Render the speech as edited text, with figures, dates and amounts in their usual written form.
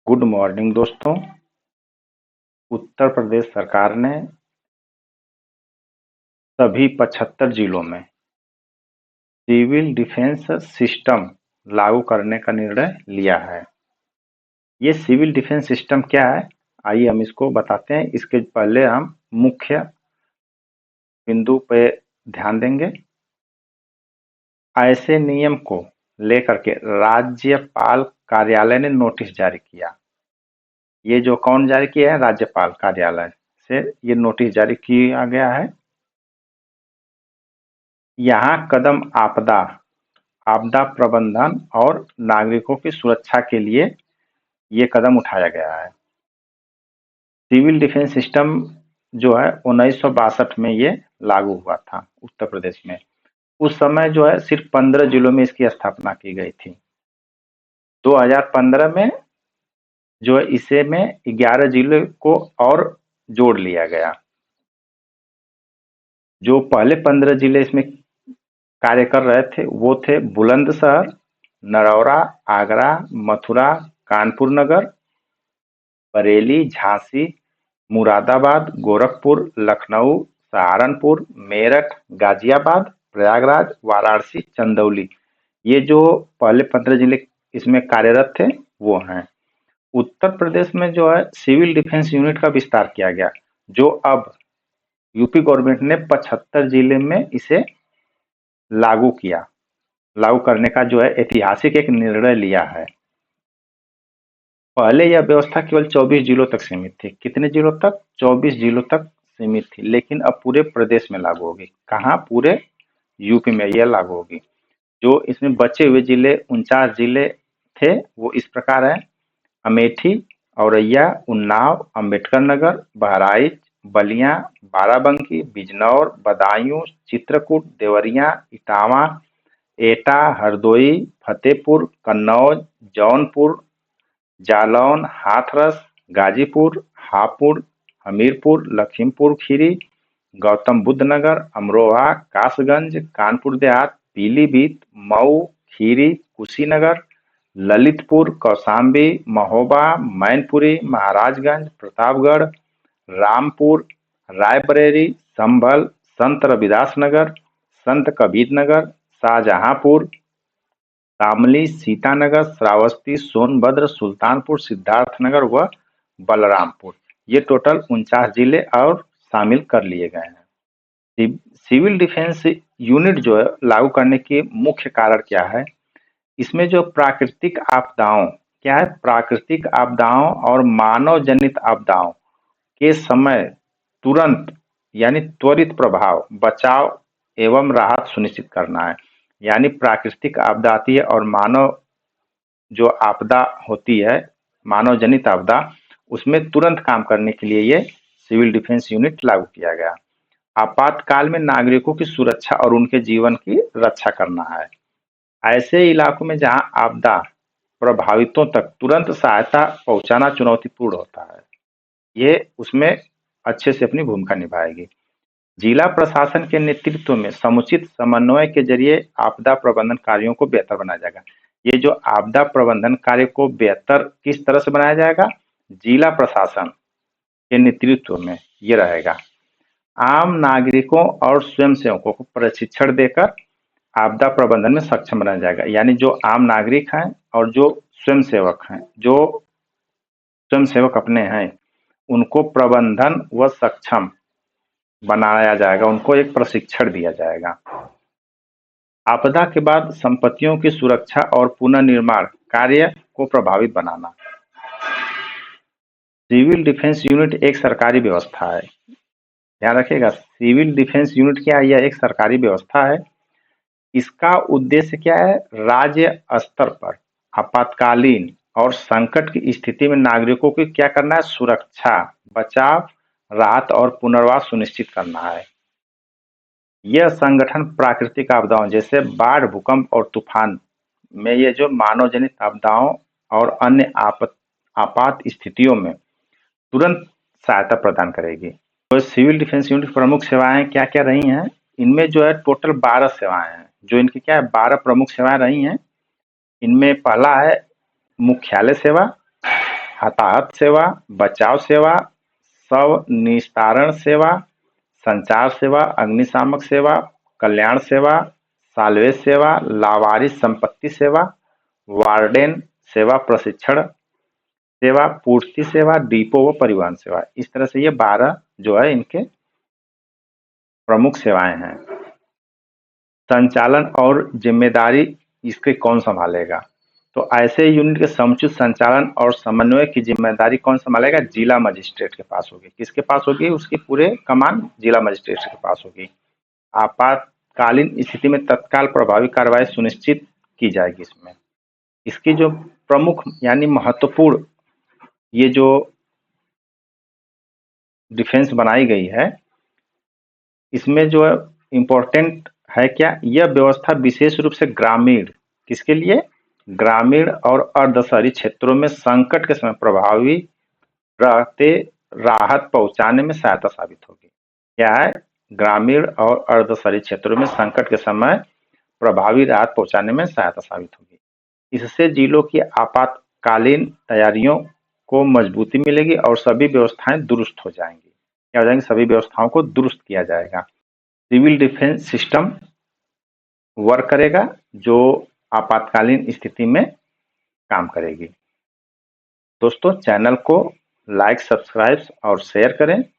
Good morning दोस्तों। उत्तर प्रदेश सरकार ने सभी 75 जिलों में सिविल डिफेंस सिस्टम लागू करने का निर्णय लिया है। ये सिविल डिफेंस सिस्टम क्या है, आइए हम इसको बताते हैं। इसके पहले हम मुख्य बिंदु पे ध्यान देंगे। ऐसे नियम को लेकर के राज्यपाल कार्यालय ने नोटिस जारी किया। ये जो कौन जारी किया है, राज्यपाल कार्यालय से ये नोटिस जारी किया गया है। यहाँ कदम आपदा प्रबंधन और नागरिकों की सुरक्षा के लिए ये कदम उठाया गया है। सिविल डिफेंस सिस्टम जो है 1962 में ये लागू हुआ था उत्तर प्रदेश में। उस समय जो है सिर्फ 15 जिलों में इसकी स्थापना की गई थी। 2015 में जो है इसे में 11 जिलों को और जोड़ लिया गया। जो पहले 15 जिले इसमें कार्य कर रहे थे वो थे बुलंदशहर, नरौरा, आगरा, मथुरा, कानपुर नगर, बरेली, झांसी, मुरादाबाद, गोरखपुर, लखनऊ, सहारनपुर, मेरठ, गाजियाबाद, प्रयागराज, वाराणसी, चंदौली। ये जो पहले 15 जिले इसमें कार्यरत थे वो हैं। उत्तर प्रदेश में जो है सिविल डिफेंस यूनिट का विस्तार किया गया, जो अब यूपी गवर्नमेंट ने 75 जिले में इसे लागू किया। लागू करने का जो है ऐतिहासिक एक निर्णय लिया है। पहले यह व्यवस्था केवल 24 जिलों तक सीमित थी। कितने जिलों तक? 24 जिलों तक सीमित थी, लेकिन अब पूरे प्रदेश में लागू होगी। कहाँ? पूरे यूपी में यह लागू होगी। जो इसमें बचे हुए जिले 49 जिले थे वो इस प्रकार है: अमेठी, औरैया, उन्नाव, अंबेडकर नगर, बहराइच, बलिया, बाराबंकी, बिजनौर, बदायूं, चित्रकूट, देवरिया, इटावा, एटा, हरदोई, फतेहपुर, कन्नौज, जौनपुर, जालौन, हाथरस, गाजीपुर, हापुड़, हमीरपुर, लखीमपुर खीरी, गौतम बुद्ध नगर, अमरोहा, कासगंज, कानपुर देहात, पीलीभीत, मऊ, खीरी, कुशीनगर, ललितपुर, कौशाम्बी, महोबा, मैनपुरी, महाराजगंज, प्रतापगढ़, रामपुर, रायबरेली, संभल, संत रविदास नगर, संत कबीर नगर, शाहजहांपुर, शामली, सीतानगर, श्रावस्ती, सोनभद्र, सुल्तानपुर, सिद्धार्थनगर व बलरामपुर। ये टोटल 49 जिले और शामिल कर लिए गए हैं। सिविल डिफेंस यूनिट जो है लागू करने के मुख्य कारण क्या है? इसमें जो प्राकृतिक आपदाओं क्या है, प्राकृतिक आपदाओं और मानव जनित आपदाओं के समय तुरंत यानी त्वरित प्रभाव, बचाव एवं राहत सुनिश्चित करना है। यानी प्राकृतिक आपदा आती है और मानव जो आपदा होती है, मानव जनित आपदा, उसमें तुरंत काम करने के लिए ये सिविल डिफेंस यूनिट लागू किया गया। आपातकाल में नागरिकों की सुरक्षा और उनके जीवन की रक्षा करना है। ऐसे इलाकों में जहां आपदा प्रभावितों तक तुरंत सहायता पहुंचाना चुनौतीपूर्ण होता है, ये उसमें अच्छे से अपनी भूमिका निभाएगी। जिला प्रशासन के नेतृत्व में समुचित समन्वय के जरिए आपदा प्रबंधन कार्यों को बेहतर बनाया जाएगा। ये जो आपदा प्रबंधन कार्य को बेहतर किस तरह से बनाया जाएगा? जिला प्रशासन के नेतृत्व में ये रहेगा। आम नागरिकों और स्वयंसेवकों को प्रशिक्षण देकर आपदा प्रबंधन में सक्षम बनाया जाएगा। यानी जो आम नागरिक हैं और जो स्वयंसेवक हैं, जो स्वयंसेवक अपने हैं, उनको प्रबंधन व सक्षम बनाया जाएगा, उनको एक प्रशिक्षण दिया जाएगा। आपदा के बाद संपत्तियों की सुरक्षा और पुनर्निर्माण कार्य को प्रभावित बनाना। सिविल डिफेंस यूनिट एक सरकारी व्यवस्था है, ध्यान रखिएगा। सिविल डिफेंस यूनिट क्या है? यह एक सरकारी व्यवस्था है। इसका उद्देश्य क्या है? राज्य स्तर पर आपातकालीन और संकट की स्थिति में नागरिकों की क्या करना है? सुरक्षा, बचाव, राहत और पुनर्वास सुनिश्चित करना है। यह संगठन प्राकृतिक आपदाओं जैसे बाढ़, भूकंप और तूफान में ये जो मानव जनित आपदाओं और अन्य आपात स्थितियों में तुरंत सहायता प्रदान करेगी। तो सिविल डिफेंस यूनिट की प्रमुख सेवाएं क्या क्या रही हैं? इनमें जो है टोटल 12 सेवाएं हैं, जो इनकी क्या है 12 प्रमुख सेवाएं रही हैं। इनमें पहला है मुख्यालय सेवा, हताहत सेवा, बचाव सेवा, शव निस्तारण सेवा, संचार सेवा, अग्निशामक सेवा, कल्याण सेवा, साल्वेज सेवा, लावारिस संपत्ति सेवा, वार्डेन सेवा, प्रशिक्षण सेवा, पूर्ति सेवा, डिपो व परिवहन सेवा। इस तरह से ये 12 जो है इनके प्रमुख सेवाएं हैं। संचालन और जिम्मेदारी इसके कौन संभालेगा? तो ऐसे यूनिट के समुचित संचालन और समन्वय की जिम्मेदारी कौन संभालेगा? जिला मजिस्ट्रेट के पास होगी। किसके पास होगी? उसकी पूरे कमान जिला मजिस्ट्रेट के पास होगी। आपातकालीन स्थिति में तत्काल प्रभावी कार्रवाई सुनिश्चित की जाएगी। इसकी जो प्रमुख यानी महत्वपूर्ण ये जो डिफेंस बनाई गई है, इसमें जो इम्पोर्टेंट है क्या? यह व्यवस्था विशेष रूप से ग्रामीण, किसके लिए? ग्रामीण और अर्धशहरी क्षेत्रों में संकट के समय प्रभावी रहते राहत पहुंचाने में सहायता साबित होगी। क्या है? ग्रामीण और अर्धशहरी क्षेत्रों में संकट के समय प्रभावी राहत पहुंचाने में सहायता साबित होगी। इससे जिलों की आपातकालीन तैयारियों को मजबूती मिलेगी और सभी व्यवस्थाएं दुरुस्त हो जाएंगी। क्या हो जाएंगी? सभी व्यवस्थाओं को दुरुस्त किया जाएगा। सिविल डिफेंस सिस्टम वर्क करेगा जो आपातकालीन स्थिति में काम करेगी। दोस्तों, चैनल को लाइक, सब्सक्राइब और शेयर करें।